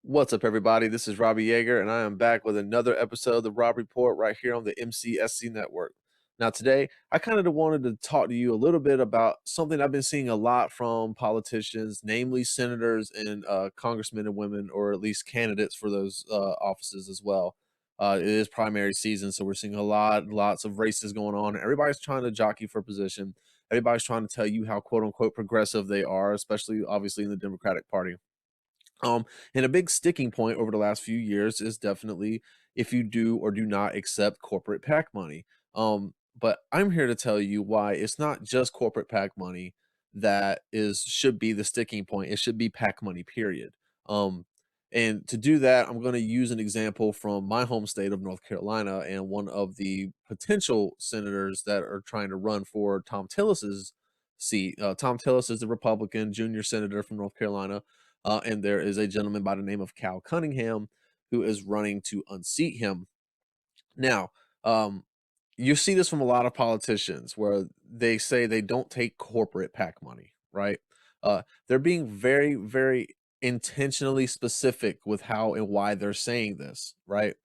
What's up, everybody? This is Robbie Yeager, and I am back with another episode of the Rob Report right here on the MCSC Network. Now, today, I kind of wanted to talk to you a little bit about something I've been seeing a lot from politicians, namely senators and congressmen and women, or at least candidates for those offices as well. It is primary season, so we're seeing lots of races going on. Everybody's trying to jockey for position. Everybody's trying to tell you how quote unquote progressive they are, especially obviously in the Democratic Party. And a big sticking point over the last few years is definitely if you do or do not accept corporate PAC money. But I'm here to tell you why it's not just corporate PAC money that should be the sticking point. It should be PAC money, period. And to do that, I'm going to use an example from my home state of North Carolina and one of the potential senators that are trying to run for Tom Tillis's seat. Tom Tillis is the Republican junior senator from North Carolina, and there is a gentleman by the name of Cal Cunningham who is running to unseat him. Now, you see this from a lot of politicians where they say they don't take corporate PAC money, right? They're being very, very intentionally specific with how and why they're saying this, right?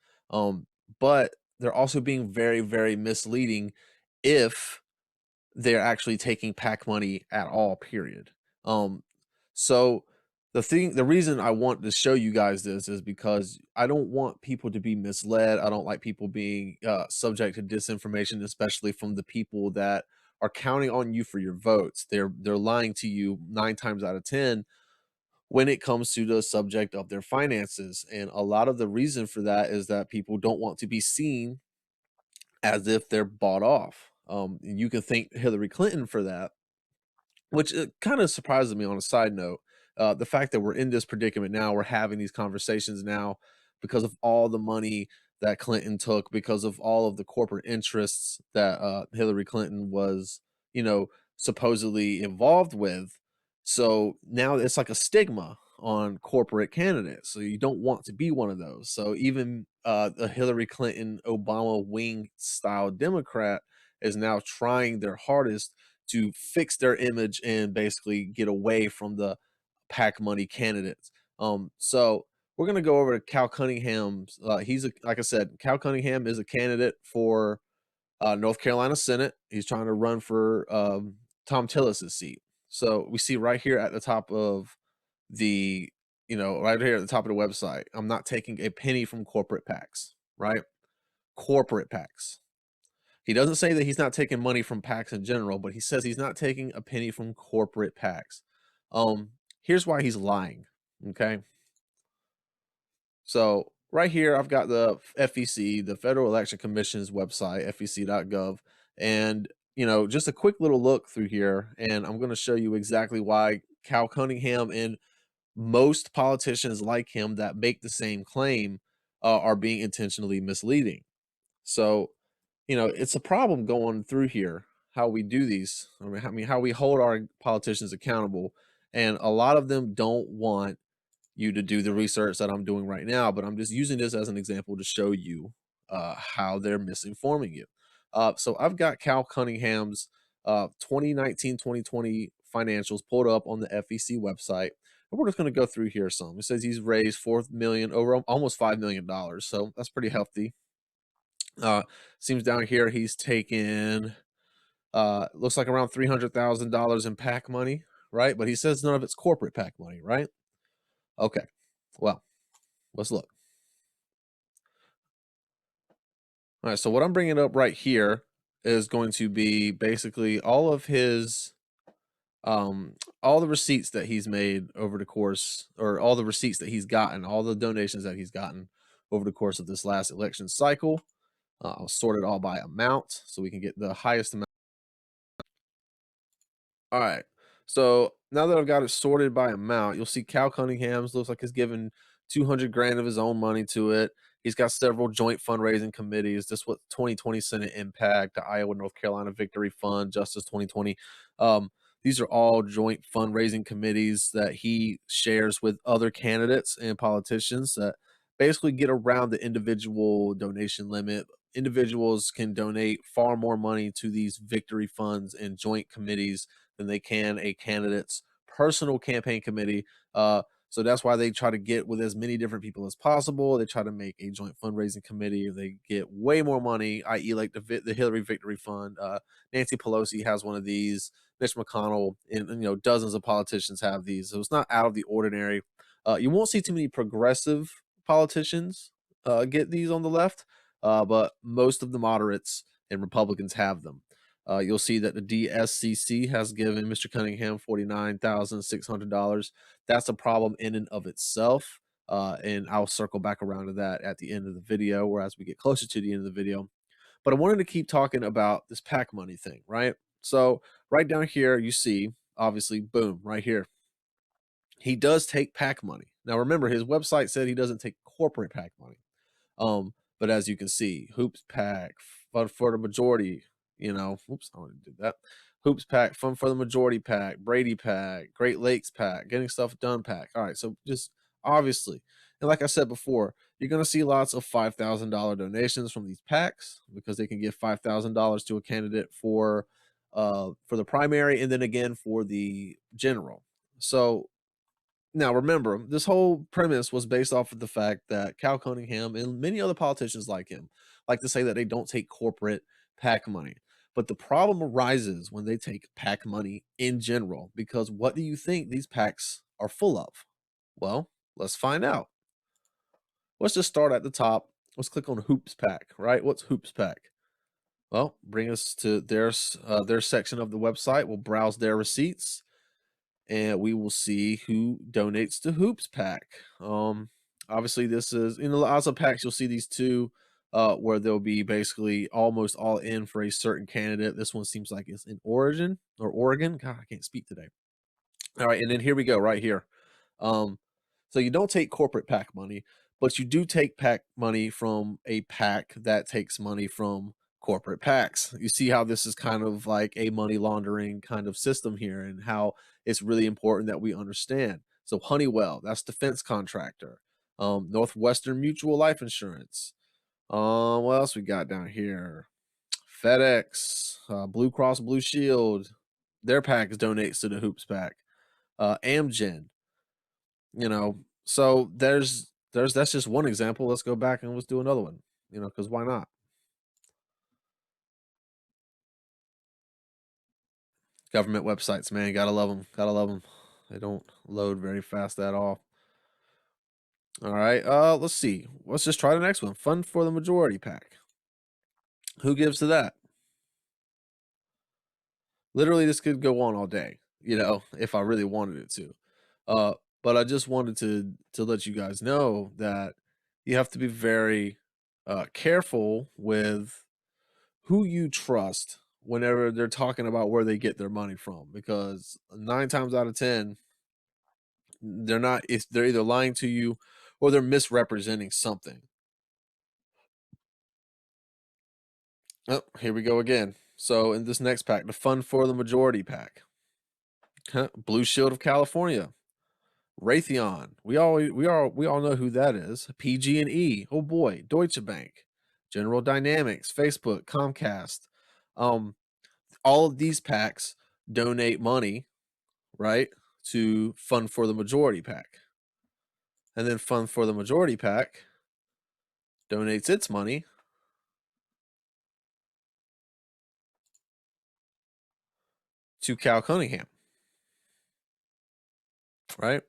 But they're also being very, very misleading if they're actually taking PAC money at all, period. So the reason I want to show you guys this is because I don't want people to be misled. I don't like people being subject to disinformation, especially from the people that are counting on you for your votes. They're lying to you 9 times out of 10 when it comes to the subject of their finances. And a lot of the reason for that is that people don't want to be seen as if they're bought off. And you can thank Hillary Clinton for that, which kind of surprises me on a side note. The fact that we're in this predicament now, we're having these conversations now because of all the money that Clinton took, because of all of the corporate interests that Hillary Clinton was, supposedly involved with. So now it's like a stigma on corporate candidates. So you don't want to be one of those. So even the Hillary Clinton Obama wing style Democrat is now trying their hardest to fix their image and basically get away from the PAC money candidates. So we're gonna go over to Cal Cunningham's. Like I said, Cal Cunningham is a candidate for North Carolina Senate. He's trying to run for Tom Tillis's seat. So we see right here at the top of the, right here at the top of the website, I'm not taking a penny from corporate PACs, right? Corporate PACs. He doesn't say that he's not taking money from PACs in general, but he says he's not taking a penny from corporate PACs. Here's why he's lying. Okay. So right here, I've got the FEC, the Federal Election Commission's website, fec.gov. And, just a quick little look through here. And I'm going to show you exactly why Cal Cunningham and most politicians like him that make the same claim are being intentionally misleading. So, it's a problem going through here, how we do these. I mean, how we hold our politicians accountable. And a lot of them don't want you to do the research that I'm doing right now, but I'm just using this as an example to show you how they're misinforming you. So I've got Cal Cunningham's 2019-2020 financials pulled up on the FEC website. And we're just going to go through here some. It says he's raised $4 million, over almost $5 million. So that's pretty healthy. Seems down here he's taken looks like around $300,000 in PAC money, right? But he says none of it's corporate PAC money, right? Okay. Well, let's look. All right, so what I'm bringing up right here is going to be basically all of his all the receipts that he's made over the course, or all the receipts that he's gotten, all the donations that he's gotten over the course of this last election cycle. I'll sort it all by amount so we can get the highest amount. All right. So now that I've got it sorted by amount, you'll see Cal Cunningham's looks like he's given 200 grand of his own money to it. He's got several joint fundraising committees. This was 2020 Senate Impact, the Iowa North Carolina Victory Fund, Justice 2020. These are all joint fundraising committees that he shares with other candidates and politicians that basically get around the individual donation limit. Individuals can donate far more money to these victory funds and joint committees than they can a candidate's personal campaign committee. So that's why they try to get with as many different people as possible. They try to make a joint fundraising committee. They get way more money, i.e., like the Hillary Victory Fund. Nancy Pelosi has one of these. Mitch McConnell and dozens of politicians have these. So it's not out of the ordinary. You won't see too many progressive politicians get these on the left, but most of the moderates and Republicans have them. You'll see that the DSCC has given Mr. Cunningham $49,600. That's a problem in and of itself. And I'll circle back around to that at the end of the video, or as we get closer to the end of the video. But I wanted to keep talking about this PAC money thing, right? So right down here, you see, obviously, boom, right here. He does take PAC money. Now, remember, his website said he doesn't take corporate PAC money. But as you can see, Hoops PAC, Fun for the Majority, oops, I want to do that. Hoops PAC, Fun for the Majority PAC, Brady PAC, Great Lakes PAC, Getting Stuff Done PAC. All right, so just obviously, and like I said before, you're going to see lots of $5,000 donations from these PACs because they can give $5,000 to a candidate for the primary and then again for the general. So now, remember, this whole premise was based off of the fact that Cal Cunningham and many other politicians like him like to say that they don't take corporate PAC money. But the problem arises when they take PAC money in general, because what do you think these PACs are full of? Well, let's find out. Let's just start at the top. Let's click on Hoops PAC, right? What's Hoops PAC? Well, bring us to their section of the website. We'll browse their receipts, and we will see who donates to Hoops PAC. Obviously, this is in lots of PACs. You'll see these two, where they'll be basically almost all in for a certain candidate. This one seems like it's in Oregon. God, I can't speak today. All right, and then here we go, right here. So you don't take corporate PAC money, but you do take PAC money from a PAC that takes money from corporate PACs. You see how this is kind of like a money laundering kind of system here, and how it's really important that we understand. So Honeywell, that's defense contractor. Northwestern Mutual Life Insurance. What else we got down here? FedEx, Blue Cross Blue Shield, their PAC donates to the Hoops PAC. Amgen, so that's just one example. Let's go back and let's do another one, because why not? Government websites, man, gotta love them. They don't load very fast at all. All right, let's see. Let's just try the next one. Fund for the Majority PAC. Who gives to that? Literally, this could go on all day, if I really wanted it to. But I just wanted to let you guys know that you have to be very careful with who you trust whenever they're talking about where they get their money from, because 9 times out of 10, they're either lying to you or they're misrepresenting something. Oh, here we go again. So in this next PAC, the Fund for the Majority PAC, Blue Shield of California, Raytheon. We all know who that is. PG&E. Oh boy, Deutsche Bank, General Dynamics, Facebook, Comcast. All of these PACs donate money, right, to Fund for the Majority PAC. And then Fund for the Majority PAC donates its money to Cal Cunningham, right?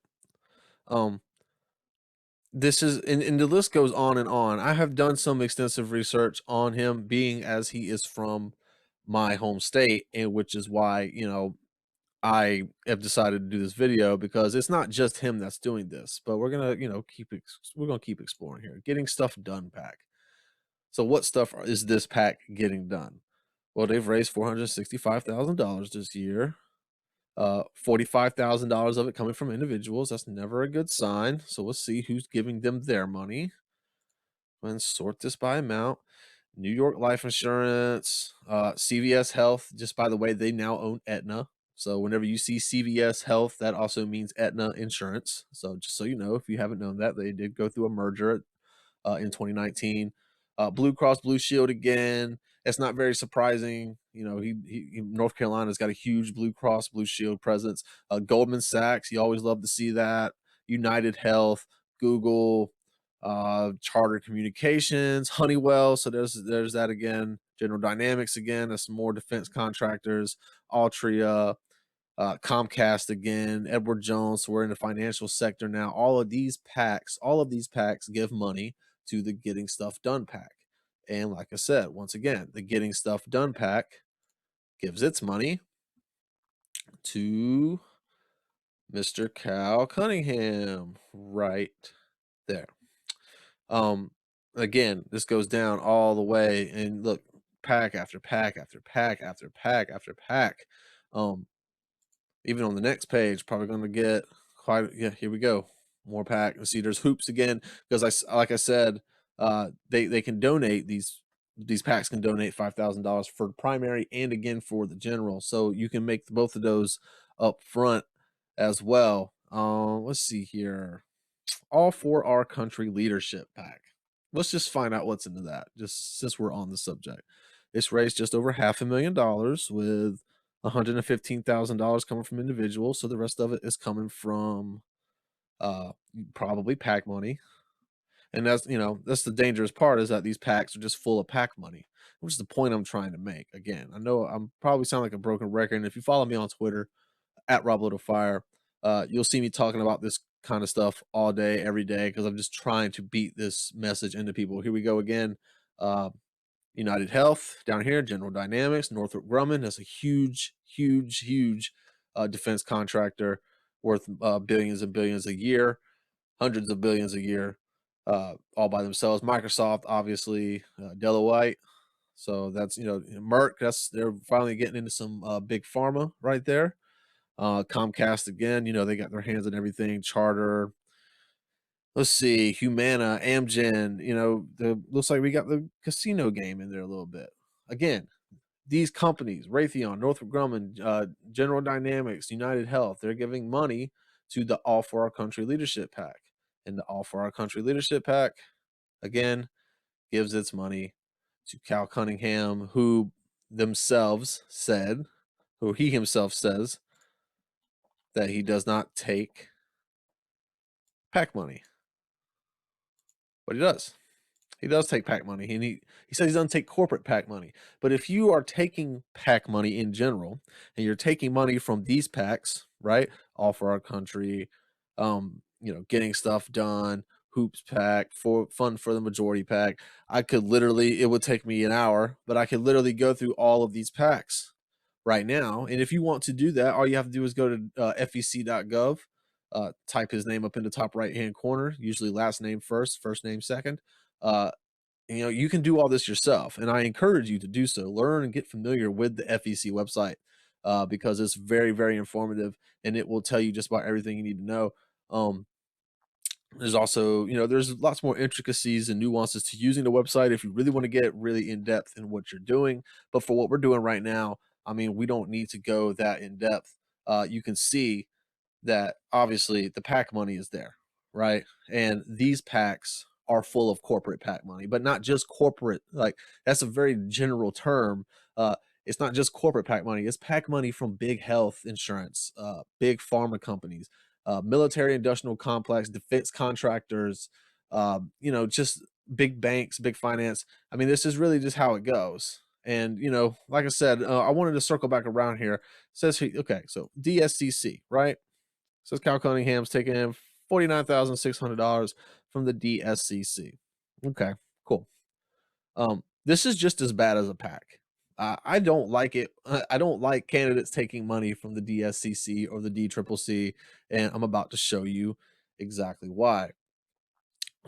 This is, and the list goes on and on. I have done some extensive research on him, being as he is from my home state, and which is why, I have decided to do this video, because it's not just him that's doing this, but we're gonna, keep exploring here. Getting Stuff Done PAC. So what stuff is this PAC getting done? Well, they've raised $465,000 this year. $45,000 of it coming from individuals. That's never a good sign. So let's see who's giving them their money. And sort this by amount. New York Life Insurance, CVS Health. Just by the way, they now own Aetna. So whenever you see CVS Health, that also means Aetna Insurance. So just so you know, if you haven't known that, they did go through a merger in 2019. Blue Cross Blue Shield again. It's not very surprising. North Carolina's got a huge Blue Cross Blue Shield presence. Goldman Sachs, you always love to see that. United Health, Google, Charter Communications, Honeywell. So there's that again. General Dynamics again. That's some more defense contractors. Altria, Comcast again, Edward Jones. So we're in the financial sector now. All of these PACs give money to the Getting Stuff Done PAC. And like I said, once again, the Getting Stuff Done PAC gives its money to Mr. Cal Cunningham right there. Again, this goes down all the way, and look, PAC after PAC after PAC after PAC after PAC. Even on the next page, probably going to get quite. Yeah, here we go, more PAC. See, there's hoops again because like I said, they can donate these PACs can donate $5,000 for the primary and again for the general, so you can make both of those up front as well. Let's see here. All for Our Country Leadership PAC. Let's just find out what's into that, just since we're on the subject. It's raised just over $500,000 with $115,000 coming from individuals. So the rest of it is coming from probably PAC money. And that's the dangerous part, is that these PACs are just full of PAC money, which is the point I'm trying to make. Again, I know I'm probably sound like a broken record. And if you follow me on Twitter at Rob Little Fire, you'll see me talking about this kind of stuff all day, every day, because I'm just trying to beat this message into people. Here we go again. United Health down here, General Dynamics, Northrop Grumman. That's a huge defense contractor worth billions and billions a year, hundreds of billions a year, all by themselves. Microsoft, obviously, Deloitte. So that's Merck. They're finally getting into some big pharma right there. Comcast again, they got their hands on everything. Charter. Let's see, Humana, Amgen. Looks like we got the casino game in there a little bit. Again, these companies, Raytheon, Northrop Grumman, General Dynamics, United Health, they're giving money to the All for Our Country Leadership PAC. And the All for Our Country Leadership PAC, again, gives its money to Cal Cunningham, who he himself says that he does not take PAC money. But he does. He does take PAC money. And he says he doesn't take corporate PAC money. But if you are taking PAC money in general, and you're taking money from these PACs, right? All for Our Country, Getting Stuff Done, Hoops PAC, Fund for the Majority PAC. It would take me an hour, but I could literally go through all of these PACs right now. And if you want to do that, all you have to do is go to fec.gov, type his name up in the top right-hand corner, usually last name first, first name second. You can do all this yourself, and I encourage you to do so. Learn and get familiar with the FEC website, because it's very, very informative, and it will tell you just about everything you need to know. There's also, there's lots more intricacies and nuances to using the website if you really want to get really in depth in what you're doing. But for what we're doing right now, we don't need to go that in depth. You can see that obviously the PAC money is there, right? And these PACs are full of corporate PAC money, but not just corporate. Like, that's a very general term. It's not just corporate PAC money. It's PAC money from big health insurance, big pharma companies, military industrial complex, defense contractors, just big banks, big finance. This is really just how it goes. And, like I said, I wanted to circle back around here. It says, okay, so DSCC, right? Says Cal Cunningham's taking in $49,600 from the DSCC. Okay, cool. This is just as bad as a PAC. I don't like it. I don't like candidates taking money from the DSCC or the DCCC, and I'm about to show you exactly why.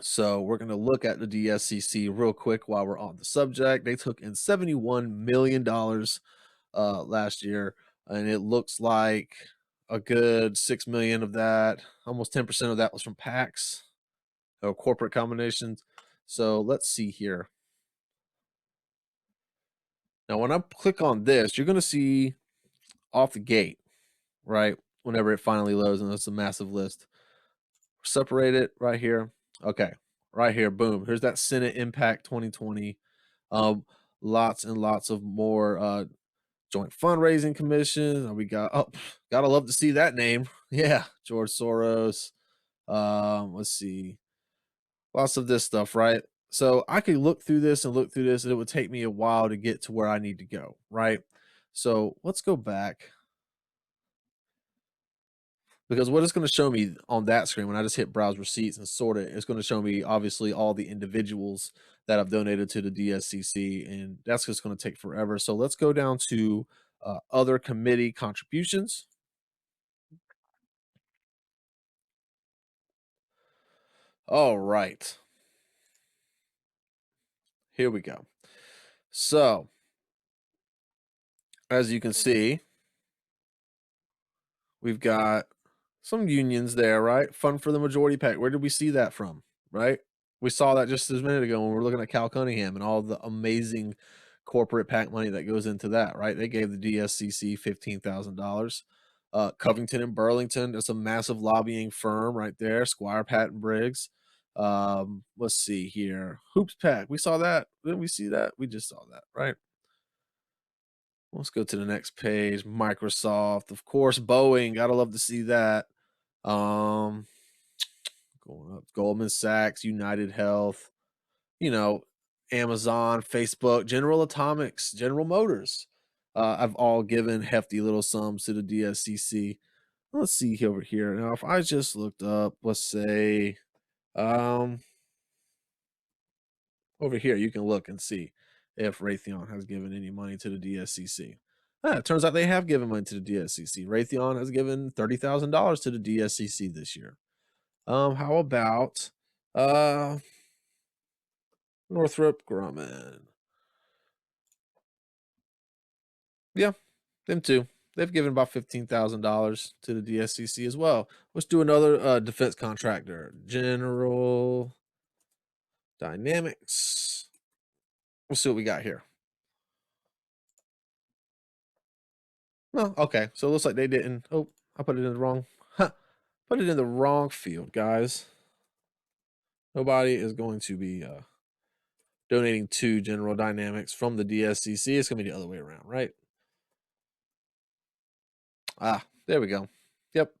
So we're going to look at the DSCC real quick while we're on the subject. They took in $71 million last year, and it looks like a good 6 million of that, almost 10% of that, was from PACs or corporate combinations. So let's see here. Now, when I click on this, you're going to see off the gate, right? Whenever it finally loads, and it's a massive list. Separate it right here. Okay, right here, boom. Here's that Senate Impact 2020. Lots and lots of more joint fundraising commissions. We got, gotta love to see that name. Yeah, George Soros, Let's see, lots of this stuff, right? So I could look through this and look through this, and it would take me a while to get to where I need to go, right? So let's go back, because what it's going to show me on that screen when I just hit browse receipts and sort it, it's going to show me obviously all the individuals that have donated to the DSCC, and that's just going to take forever. So let's go down to other committee contributions. All right, here we go. So as you can see, we've got some unions there, right? Fund for the majority PAC. Where did we see that from, right? We saw that just a minute ago when we were looking at Cal Cunningham and all the amazing corporate PAC money that goes into that, right? They gave the DSCC $15,000. Covington and Burlington, that's a massive lobbying firm right there. Squire Patton Briggs. Let's see here. Hoops PAC. We saw that. Didn't we see that? We just saw that, right? Let's go to the next page. Microsoft, of course. Boeing. Gotta love to see that. Um, Going up. Goldman Sachs, United Health, you know, Amazon, Facebook, General Atomics, General Motors. I've all given hefty little sums to the DSCC. Let's see over here. Now, if I just looked up, let's say, um, over here, you can look and see if Raytheon has given any money to the DSCC. It turns out they have given money to the DSCC. Raytheon has given $30,000 to the DSCC this year. How about Northrop Grumman? Yeah, them too. They've given about $15,000 to the DSCC as well. Let's do another defense contractor, General Dynamics. We'll see what we got here. No, okay. So it looks like they didn't. Oh, I put it in the wrong. Huh, put it in the wrong field, guys. Nobody is going to be donating to General Dynamics from the DSCC. It's going to be the other way around, right? Ah, there we go. Yep,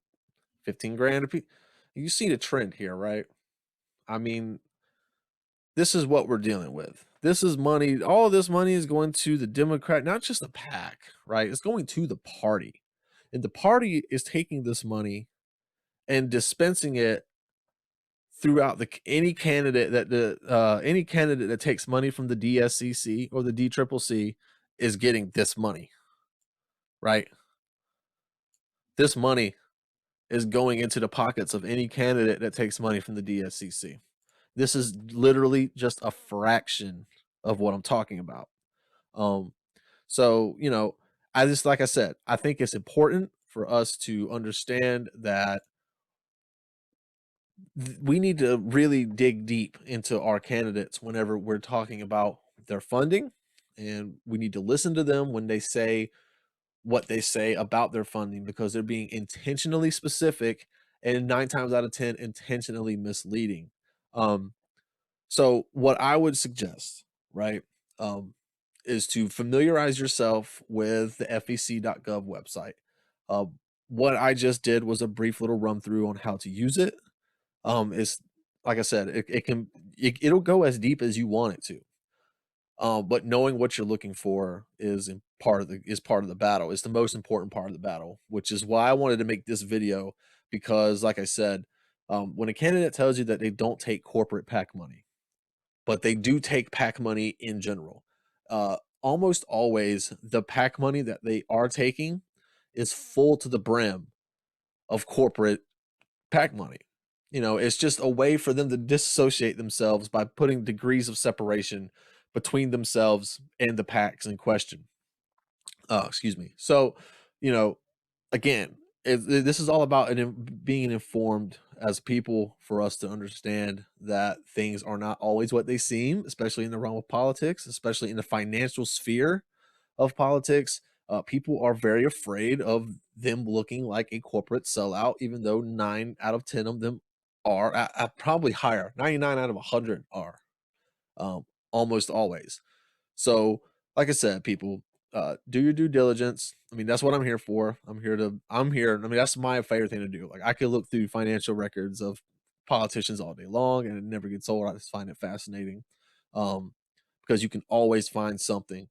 15 grand a piece. You see the trend here, right? I mean, this is what we're dealing with. This is money. All of this money is going to the Democrat, not just the PAC, right? It's going to the party. And the party is taking this money and dispensing it throughout any candidate that takes money from the DSCC or the DCCC is getting this money, right? This money is going into the pockets of any candidate that takes money from the DSCC. This is literally just a fraction of what I'm talking about. So, like I said, I think it's important for us to understand that we need to really dig deep into our candidates whenever we're talking about their funding, and we need to listen to them when they say what they say about their funding, because they're being intentionally specific and 9 times out of 10 intentionally misleading. Um, so what I would suggest, right, is to familiarize yourself with the fec.gov website. Uh, what I just did was a brief little run through on how to use it. It's like I said, it'll go as deep as you want it to. But knowing what you're looking for is part of the battle. It's the most important part of the battle, which is why I wanted to make this video, because, like I said, when a candidate tells you that they don't take corporate PAC money, but they do take PAC money in general, almost always the PAC money that they are taking is full to the brim of corporate PAC money. It's just a way for them to disassociate themselves by putting degrees of separation between themselves and the PACs in question. Excuse me. So, you know, again, this is all about being informed as people, for us to understand that things are not always what they seem, especially in the realm of politics, especially in the financial sphere of politics. People are very afraid of them looking like a corporate sellout, even though 9 out of 10 of them are, probably higher. 99 out of 100 are, almost always. So, like I said, people, do your due diligence. I mean, that's what I'm here for. I'm here. I mean, that's my favorite thing to do. Like, I could look through financial records of politicians all day long, and it never gets old. I just find it fascinating, um, because you can always find something.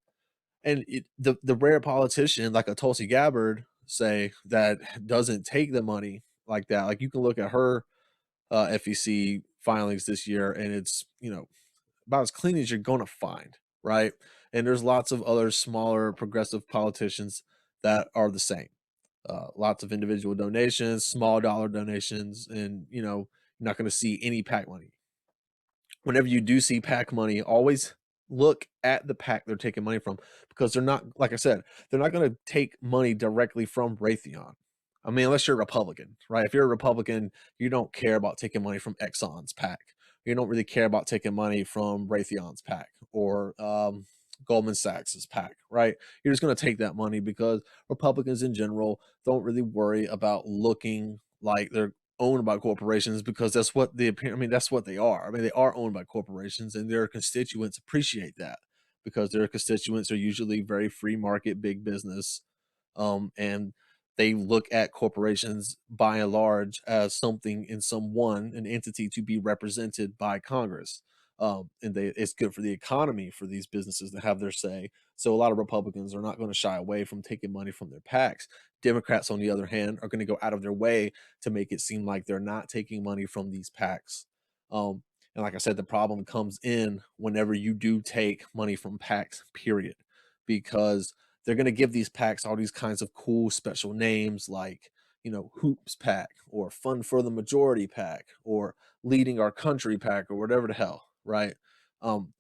And the rare politician like a Tulsi Gabbard, say, that doesn't take the money like that. Like, you can look at her FEC filings this year, and it's, about as clean as you're gonna find, right? And there's lots of other smaller progressive politicians that are the same. Lots of individual donations, small dollar donations, and you're not going to see any PAC money. Whenever you do see PAC money, always look at the PAC they're taking money from, because they're not, like I said, they're not going to take money directly from Raytheon. I mean, unless you're a Republican, right? If you're a Republican, you don't care about taking money from Exxon's PAC. You don't really care about taking money from Raytheon's PAC or Goldman Sachs's PAC, right? You're just going to take that money because Republicans in general don't really worry about looking like they're owned by corporations, because that's what that's what they are. I mean, they are owned by corporations, and their constituents appreciate that, because their constituents are usually very free market, big business, and they look at corporations by and large as something in someone, an entity to be represented by Congress. And it's good for the economy for these businesses to have their say. So a lot of Republicans are not going to shy away from taking money from their PACs. Democrats, on the other hand, are going to go out of their way to make it seem like they're not taking money from these PACs. And like I said, the problem comes in whenever you do take money from PACs, period, because they're going to give these PACs all these kinds of cool special names, like, Hoops PAC, or Fund for the Majority PAC, or Leading Our Country PAC, or whatever the hell, right? Um,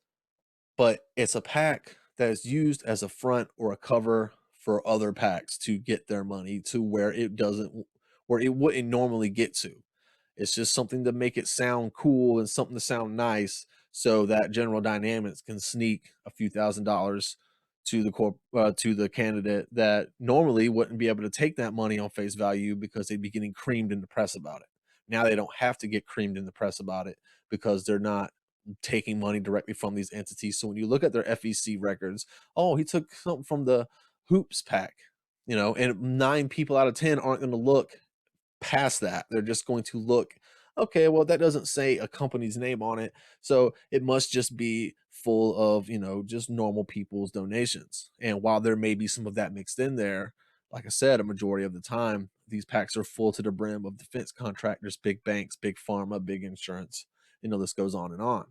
but it's a PAC that is used as a front or a cover for other PACs to get their money to where it wouldn't normally get to. It's just something to make it sound cool and something to sound nice, so that General Dynamics can sneak a few $1,000s to the candidate that normally wouldn't be able to take that money on face value, because they'd be getting creamed in the press about it. Now they don't have to get creamed in the press about it, because they're not taking money directly from these entities. So when you look at their FEC records, oh, he took something from the Hoops PAC, and 9 people out of 10 aren't going to look past that. They're just going to look, okay, well, that doesn't say a company's name on it, so it must just be full of, just normal people's donations. And while there may be some of that mixed in there, like I said, a majority of the time, these PACs are full to the brim of defense contractors, big banks, big pharma, big insurance. This goes on and on.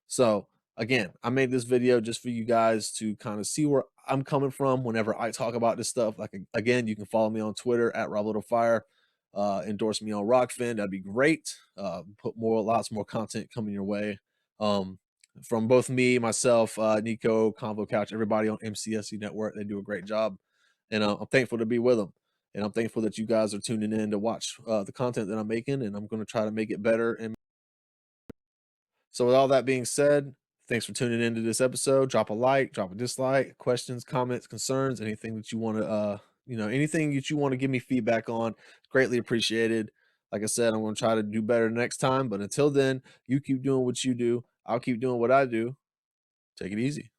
So again, I made this video just for you guys to kind of see where I'm coming from whenever I talk about this stuff. Like, again, you can follow me on Twitter at Rob Little Fire. Endorse me on Rockfin. That'd be great. Lots more content coming your way. From both me, myself, Nico, Convo Couch, everybody on MCSC Network. They do a great job, and I'm thankful to be with them. And I'm thankful that you guys are tuning in to watch the content that I'm making, and I'm going to try to make it better. And so, with all that being said, thanks for tuning into this episode. Drop a like, drop a dislike, questions, comments, concerns, anything that you want to, anything that you want to give me feedback on. Greatly appreciated. Like I said, I'm going to try to do better next time. But until then, you keep doing what you do. I'll keep doing what I do. Take it easy.